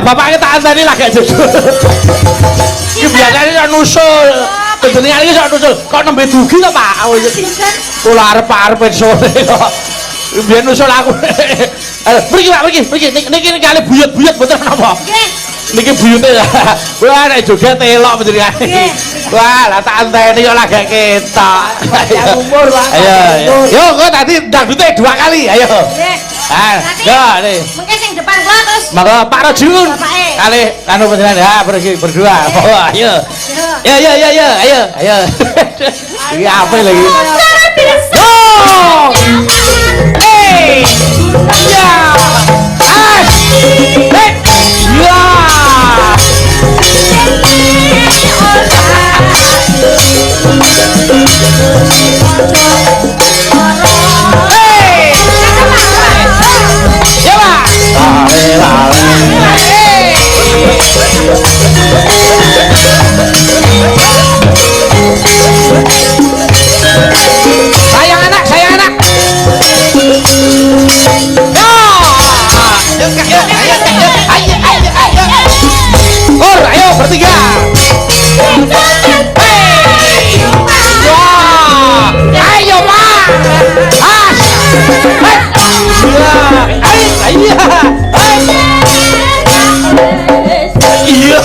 bapaknya tak anteni lagi jujur. Iki biasane nek nusul. Jenenge iki sok nusul. Kok nembe dugi to, Pak? Kula arep-arep sore kok. Biyen nusul aku. Mriki Pak, mriki. Niki kali buyut-buyut mboten napa. Nggih. Niki buyute. Wah nek joget elok panjenengane. Wah, lah tak anteni kok lagi ketok. Umur, Pak. Ayo. Yo, kok tadi dangdute 2 kali. Ayo. Nggih. Ya, nih. Mungkin sing depan kula terus. Maka Pak Rajun. Kali anu panjenengan ya pergi berdua. Oh, ayo. Ayo. Ini apa lagi? Oh! Hey! Ya! As! Hey! Ya! Sayang anak. Ayo bertiga. Ayo Pak. Iya.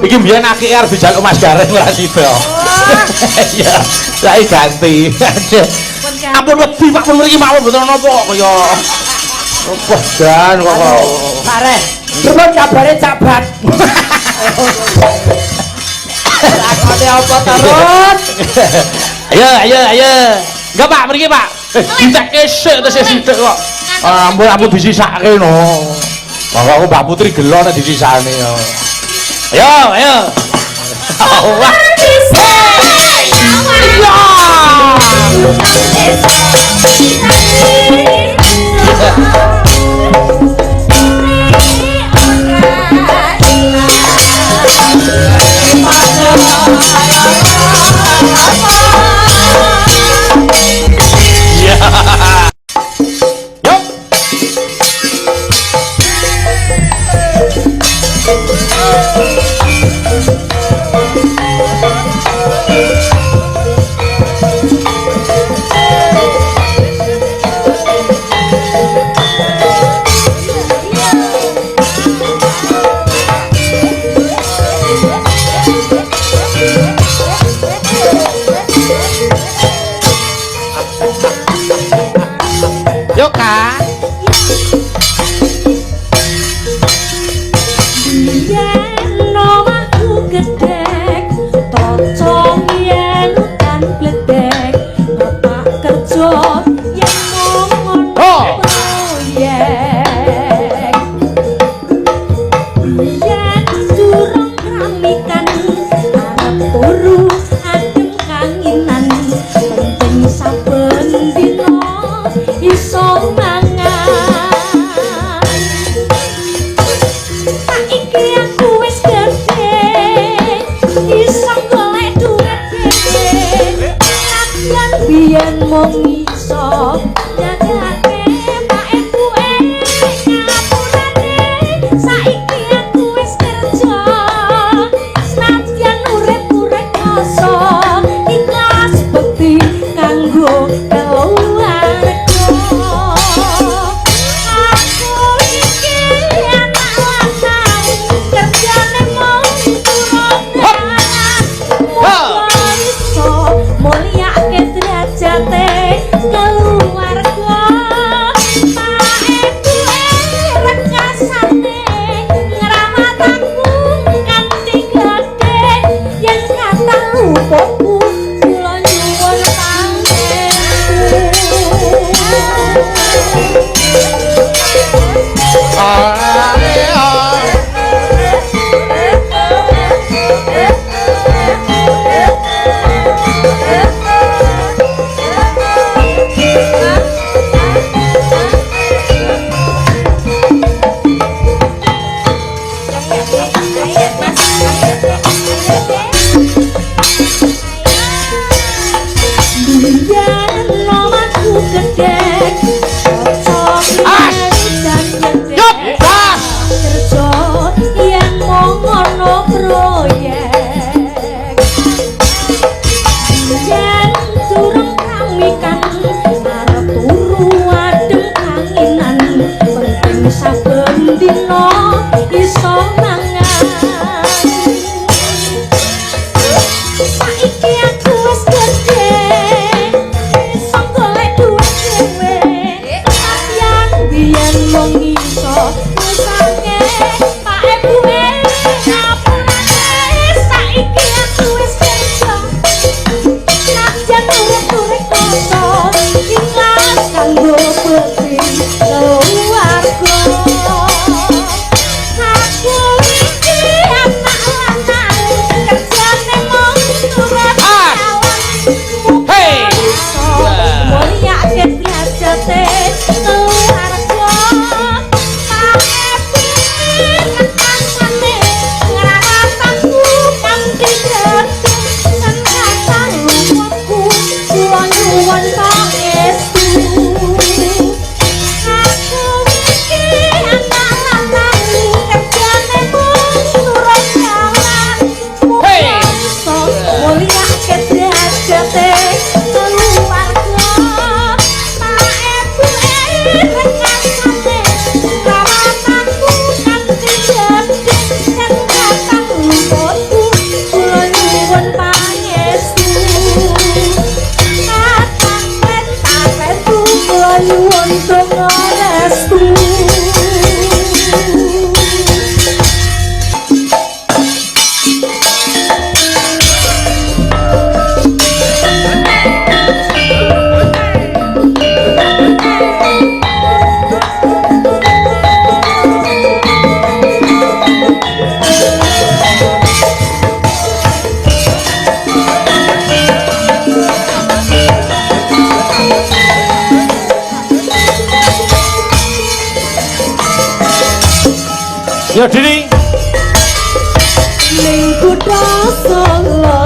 Iki mbiyen akeh arep dijaluk Mas Gareng ora sida. Iya, saiki ganti. Ampun wedi Pak pun mriki mawon mboten napa kaya opo dan kok. Arek, nuwun kabare cabat. Lakone apa terus? Ayo. Enggak Pak, mriki Pak. Ditekke sik terus sithik kok. Ampun disisake no. Monggo aku Mbak Putri gelo nek disisane yo. Ayo. Wah. Mulia ke derajate keluar wong iso ngesake Pak Ebuke ngapurane saiki aku wis kerja najan urip-urip koso ikhlas kanggo bekti keluarga aku iki anak lanang kerjane mung turut kawan Hey! mulia kebiasate keluarga Pak Ebuke ketangane ngrawataku kanthi gedhe kan lupaku kula nyuwun pangestu aku iki anak lanang kerjane mung turut kawan Hey! mulia kebiasate keluarga Pak Ebuke ketangane ngrawataku kanthi gedhe kan lupaku kula nyuwun pangestu Kakang-kakangku kula nyuwun donga restu Ya Dini. ning kutha Solo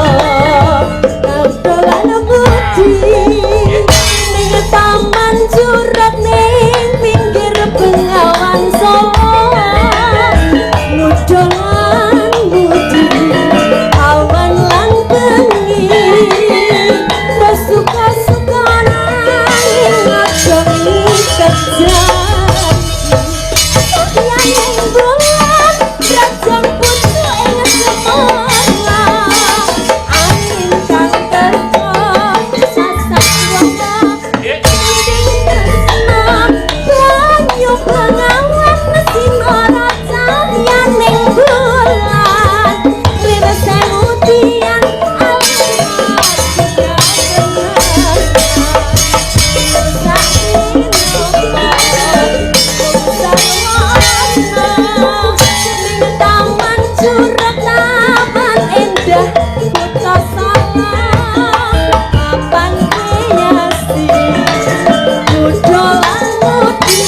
dolan budi ning taman jurak ning pinggir Bengawan Solo nudolan budi awan lan bengi suka-suka nanging aja kerja yang bulan rajang putu ing semana angin kang terko sasak wonga banyu pengawan mesin ora cahya ning bulan ribese mutian taman jurak taman endah kota Solo papan hiasi nudolan mudi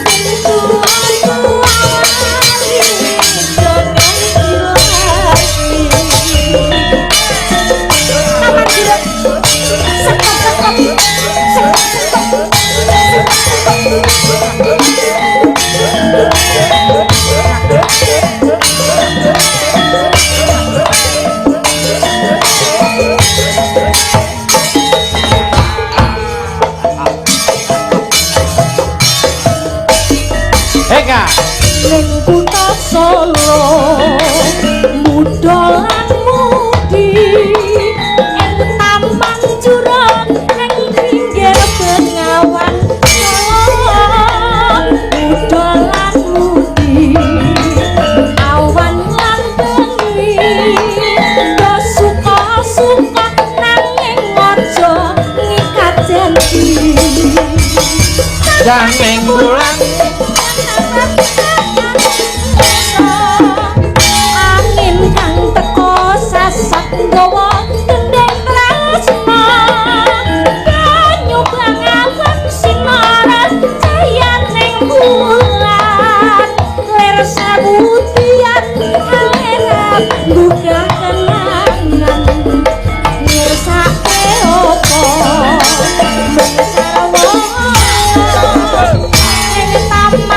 sing tuwa-tuwa dongeng ilahi taman jurak Heka. ning kutha Solo mudolan mudi ing taman jurak ning pinggir Bengawan Solo mudolan mudi awan lan bengi do suka-suka nanging aja ngikat janji Jangeng bulan. angin kang teko sasak gawa gendeng tresna banyu bangawan sinaran cayaning bulan lir sabutian kaleran buka kenangan ngirsake opo mengsarwa ing taman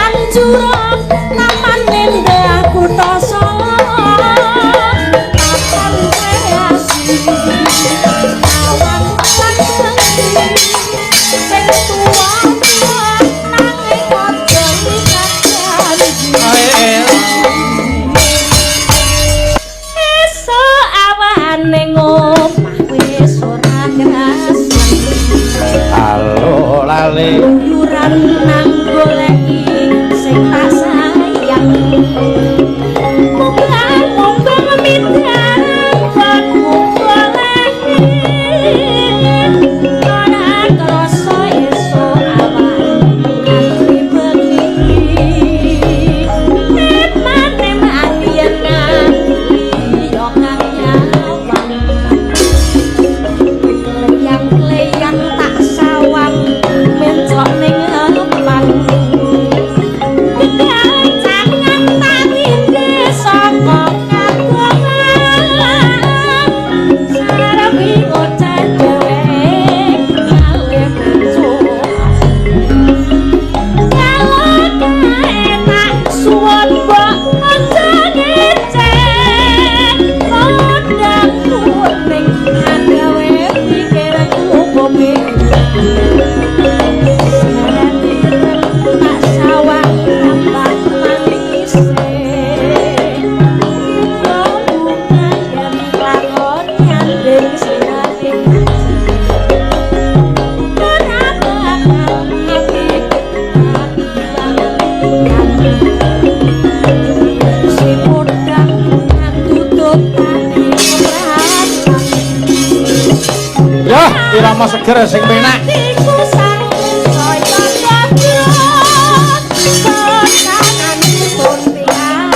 Rama seger sing penak. Iku sang kaya gabrot tekananipun tiyang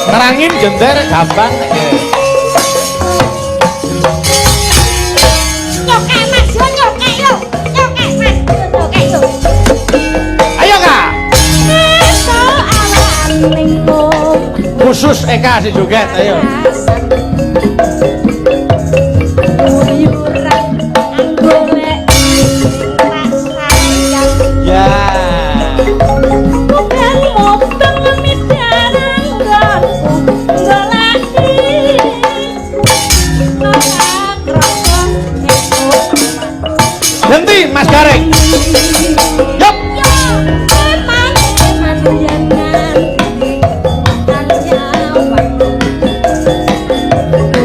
Nerangin jender gampang. Nyokek Mas, yo nyokek yo. Nyokek Mas, nyokek yo. Ayo Kak. Eso awan ning omah. Khusus Eka si joget, ayo. Uyuran anggolek rasayang. Ya. Bukan mobeng midarang gonku goleki. Ora krasa esuk. Henti Mas Gareng. Yup. Yo, eman yen nganti kan jawab.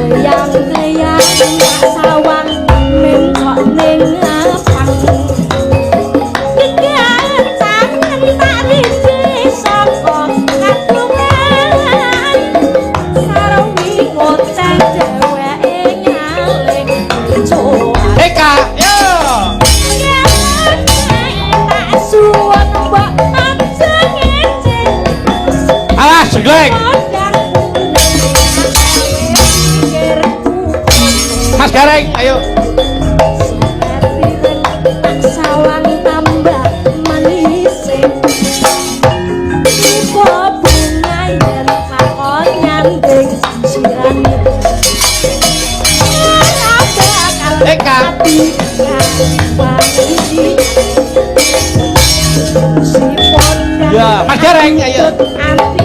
Goyang-goyang sawang mencok ning apang. Kegacan tak risi saka kagungan. Sarwi ngoceh dheweke nyalek coan. Eka, yo. Tak suwun mbok aja ngece. Alah, jeglek. Mas Gareng, ayo. Sawang tambah manis. Iku bunga yen lakon nyanding sirane. Eka. Ya, Mas Gareng, ayo. Anti